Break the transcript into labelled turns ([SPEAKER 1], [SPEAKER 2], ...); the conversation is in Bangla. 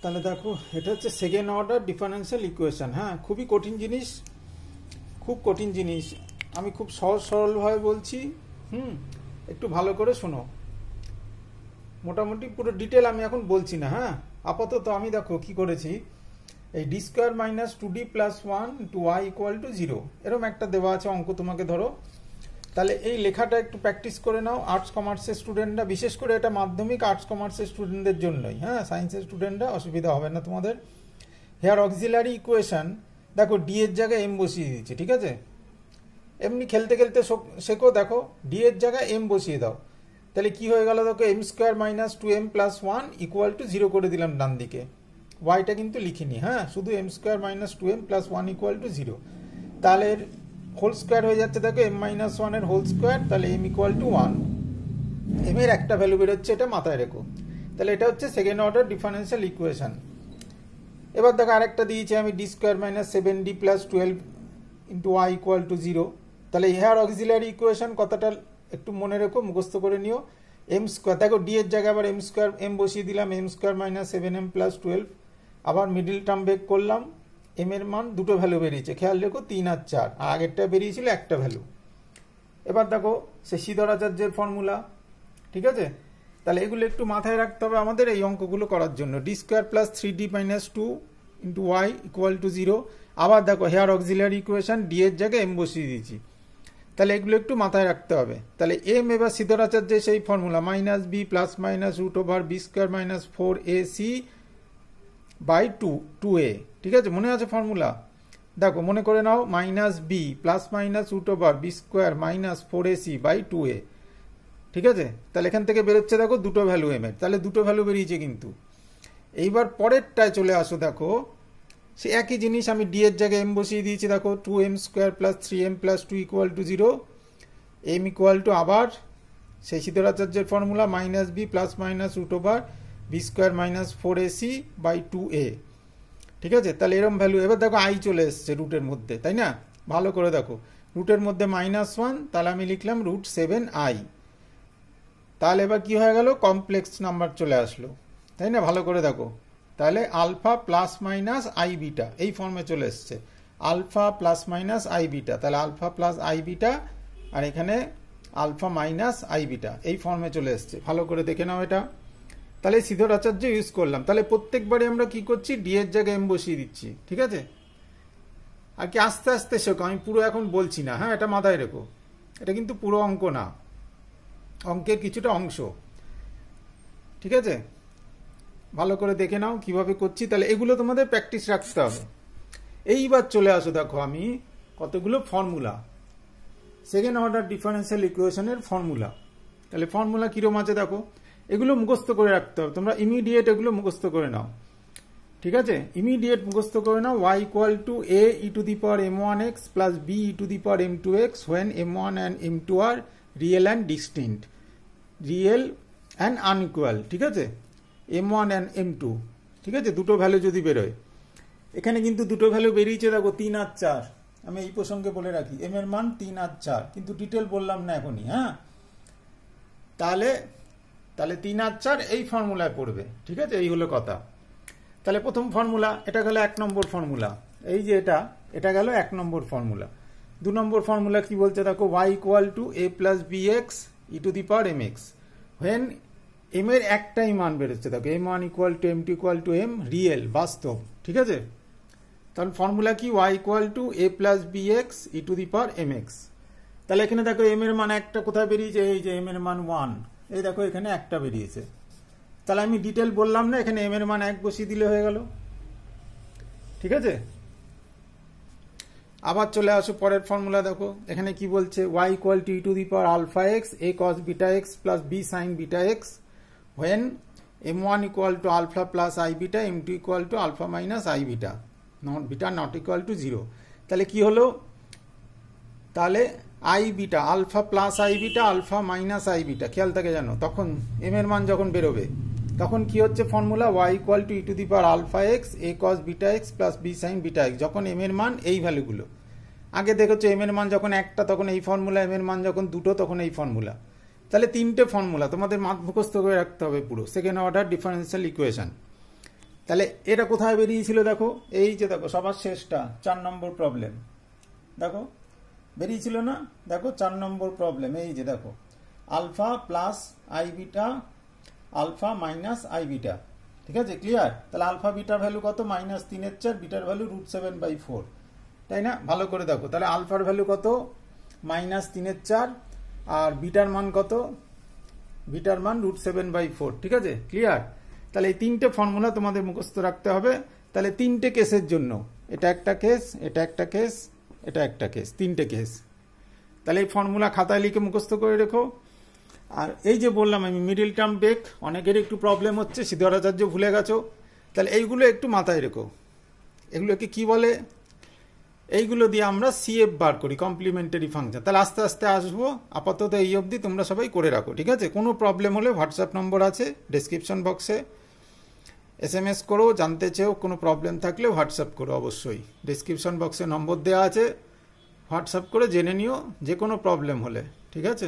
[SPEAKER 1] তাহলে দেখো এটা হচ্ছে সেকেন্ড অর্ডার ডিফারেন্সিয়াল ইকুয়েশন। হ্যাঁ, খুবই কঠিন জিনিস, খুব কঠিন জিনিস। আমি খুব সহজ সরলভাবে বলছি, একটু ভালো করে শোনো। মোটামুটি পুরো ডিটেল আমি এখন বলছি না। হ্যাঁ, আপাতত আমি দেখো কি করেছি, এই D square minus 2d plus 1 to y equal to 0 এরকম একটা দেওয়া আছে অঙ্ক তোমাকে। ধরো তাহলে এই লেখাটা একটু প্র্যাকটিস করে নাও। আর্টস কমার্সের স্টুডেন্টরা, বিশেষ করে এটা মাধ্যমিক আর্টস কমার্সের স্টুডেন্টদের জন্যই। হ্যাঁ, সায়েন্সের স্টুডেন্টরা অসুবিধা হবে না তোমাদের। হেয়ার অক্সিলারি ইকুয়েশন, দেখো ডি এর জায়গায় এম বসিয়ে দিচ্ছে, ঠিক আছে? এমনি খেলতে খেলতে শেখো। দেখো ডি এর জায়গায় এম বসিয়ে দাও, তাহলে কি হয়ে গেল দেখো, M square minus 2m plus 1 equal to 0 করে দিলাম ডান দিকে। ওয়াইটা কিন্তু লিখিনি, হ্যাঁ, শুধু M square minus 2m plus 1 equal to 0। তাহলে হোল স্কোয়ার হয়ে যাচ্ছে দেখো m মাইনাস 1 এর হোল স্কোয়ার, তাহলে m ইকুয়াল টু 1। m এর একটা ভ্যালু বেরোচ্ছে, এটা মাথায় রেখো। তাহলে এটা হচ্ছে সেকেন্ড অর্ডার ডিফারেন্সিয়াল ইকুয়েশন। এবার দেখো আরেকটা দিয়েছি আমি, D square minus 7d plus 12 into y equal to 0। তাহলে হেয়ার অক্সিলারি ইকুয়েশন কথাটা একটু মনে রেখো, মুখস্থ করে নিও। এম স্কোয়ার, দেখো ডি এর জায়গায় আবার এম স্কোয়ার এম বসিয়ে দিলাম, M square minus 7m plus 12। আবার মিডিল টার্ম বেক করলাম, এম এর মান দুটো ভ্যালু বেরিয়েছে, খেয়াল রেখো 3 আর 4, আর আগেরটা বেরিয়েছিল একটা ভ্যালু। এবার দেখো সে সিদ্ধরাচার্যের ফর্মুলা, ঠিক আছে? তাহলে এগুলো একটু মাথায় রাখতে হবে আমাদের এই অঙ্কগুলো করার জন্য। D square plus 3d minus 2 into y equal to 0। আবার দেখো হেয়ার অক্সিলারি ইকুয়েশন, ডি এর জায়গায় এম বসিয়ে দিয়েছি, তাহলে এগুলো একটু মাথায় রাখতে হবে। তাহলে এম এবার সিদ্ধরাচার্যের সেই formula, minus B plus minus root over B square minus 4ac by 2a, ঠিক আছে? মনে আছে ফর্মুলা? দেখো মনে করে নাও, minus B plus minus root over B square minus 4ac by 2a, ঠিক আছে? তাহলে এখান থেকে বেরোচ্ছে দেখো দুটো ভ্যালু এম এর, তাহলে দুটো ভ্যালু বেরিয়েছে কিন্তু। এইবার পরেরটায় চলে আসো, দেখো সে একই জিনিস, আমি ডি এর জায়গায় এম বসিয়ে দিয়েছি। দেখো 2m square plus 3m plus 2 equal to 0। M equal to আবার সেই সিদ্ধরাচার্যের formula, minus B plus minus root over B square minus 4ac by 2a, ঠিক আছে? তাহলে এরম ভ্যালু। এবার দেখো আই চলে এসছে রুটের মধ্যে, তাই না? ভালো করে দেখো, রুটের মধ্যে -1, তাহলে আমি লিখলাম √7i। তাহলে এবার কি হয়ে গেল, কমপ্লেক্স নাম্বার চলে আসলো, তাই না? ভালো করে দেখো, তাহলে alpha plus minus i beta এই ফর্মে চলে এসছে, alpha plus minus i beta. তাহলে আলফা প্লাস আই বিটা, আর এখানে আলফা মাইনাস আই বিটা এই ফর্মে চলে এসছে। ভালো করে দেখে নাও এটা। তাহলে সিদ্ধরাচার্য ইউজ করলাম। তাহলে প্রত্যেকবারে আমরা কি করছি, ডি এর জায়গায় এম বসিয়ে দিচ্ছি, ঠিক আছে? আর কি আস্তে আস্তে শেখো, আমি পুরো এখন বলছি না। হ্যাঁ, এটা মাথায় রেখো, এটা কিন্তু পুরো অঙ্ক না, অঙ্কের কিছুটা অংশ, ঠিক আছে? ভালো করে দেখে নাও কিভাবে করছি। তাহলে এগুলো তোমাদের প্র্যাকটিস রাখতে হবে। এইবার চলে আসো, দেখো আমি কতগুলো ফর্মুলা, সেকেন্ড অর্ডার ডিফারেন্সিয়াল ইকুয়েশনের ফর্মুলা। তাহলে ফর্মুলা কিরকম আছে দেখো, এগুলো মুখস্থ করে রাখতে হবে। তোমরা ইমিডিয়েট এগুলো মুখস্থ করে নাও, ঠিক আছে? ইমিডিয়েট মুখস্থ করে নাও। y equal to a e to the power m1x plus b e to the power m2x when m1 and m2 আর real and distinct, real and unequal, ঠিক আছে? m1 and m2, ঠিক আছে? দুটো ভ্যালু যদি বেরোয়, এখানে কিন্তু দুটো ভ্যালু বেরিয়েছে দেখো 3 আর 4। আমি এই প্রসঙ্গে বলে রাখি, m এর মান 3 আর 4, কিন্তু ডিটেল বললাম না এখনই। হ্যাঁ, তাহলে 3 আর 4 এই ফর্মুলায় পড়বে, ঠিক আছে? এই হলো কথা। তাহলে প্রথম ফর্মুলা, এটা গেল 1 নম্বর ফর্মুলা। এই যে এটা গেল 1 নম্বর ফর্মুলা। 2 নম্বর ফর্মুলা কি বলছে দেখো, y equal to a plus bx E to the power mx when m এর একটাই মান বেরোচ্ছে দেখো, m1 equal two m2 equal two m, real, বাস্তব, ঠিক আছে? তাহলে ফর্মুলা কি, y equal to a plus bx E to the power mx। তাহলে এখানে দেখো m এর মান একটা কোথায় বেরিয়েছে, এই যে m এর মান 1, এই দেখো এখানে একটা বেরিয়েছে। তাহলে আমি ডিটেল বললাম না, এখানে m এর মান 1 বসিয়ে দিলে হয়ে গেল, ঠিক আছে? আবার চলে আসো পরের ফর্মুলা। দেখো এখানে কি বলছে, y equal to e to the power alpha x a cos beta x plus b sin beta x when m1 equal to alpha plus i beta, m2 equal to alpha minus i beta, beta not equal to 0। তাহলে কি হলো, তাহলে i beta, alpha plus i beta, alpha minus i beta, খেয়াল থাকে জানো, তখন m এর মান যখন বেরোবে তখন কি হচ্ছে formula, y equal to e to the power alpha x a cos beta x plus b sin beta x, যখন m এর মান এই ভ্যালুগুলো। আগে দেখেছো m এর মান যখন একটা তখন এই ফর্মুলা, m এর মান যখন দুটো তখন এই ফর্মুলা। তাহলে তিনটে ফর্মুলা তোমাদের মুখস্থ করে রাখতে হবে পুরো, সেকেন্ড অর্ডার ডিফারেন্সিয়াল ইকুয়েশন। তাহলে এটা কোথায় বেরিয়েছিল দেখো, এই যে দেখো সবার শেষটা 4 নম্বর প্রবলেম, দেখো বেরিয়েছিল না, দেখো 4 নম্বর প্রবলেম, এই যে দেখো alpha plus i beta alpha minus i beta, ঠিক আছে ক্লিয়ার। তাহলে আলফা বিটার ভ্যালু কত, -3/4, বিটার ভ্যালু √7/4, তাই না? ভালো করে দেখো, তাহলে আলফার ভ্যালু কত -3/4 আর বিটার মান কত, বিটার মান √7/4, ঠিক আছে ক্লিয়ার। তাহলে এই তিনটে ফর্মুলা তোমাদের মুখস্থ রাখতে হবে। তাহলে তিনটে কেসের জন্য, এটা একটা কেস, এটা একটা কেস, এটা একটা কেস, তিনটে কেস। তাহলে এই ফর্মুলা খাতায় লিখে মুখস্থ করে রেখো। আর এই যে বললাম আমি মিডিল টার্ম ব্রেক, অনেকের একটু প্রবলেম হচ্ছে, সিদ্ধারাচার্য ভুলে গেছো, তাহলে এইগুলো একটু মাথায় রেখো। এগুলোকে কি বলে, এইগুলো দিয়ে আমরা সিএফ বার করি, কমপ্লিমেন্টারি ফাংশন। তাহলে আস্তে আস্তে আসবো, আপাতত এই অবধি তোমরা সবাই করে রাখো, ঠিক আছে। কোনো প্রবলেম হলে হোয়াটসঅ্যাপ নম্বর আছে ডেসক্রিপশন বক্সে, SMS করো, জানতে চেও, কোনো প্রবলেম থাকলে হোয়াটসঅ্যাপ করো অবশ্যই, ডেসক্রিপশন বক্সে নম্বর দেওয়া আছে, হোয়াটসঅ্যাপ করে জেনে নিও যে কোনো প্রবলেম হলে, ঠিক আছে।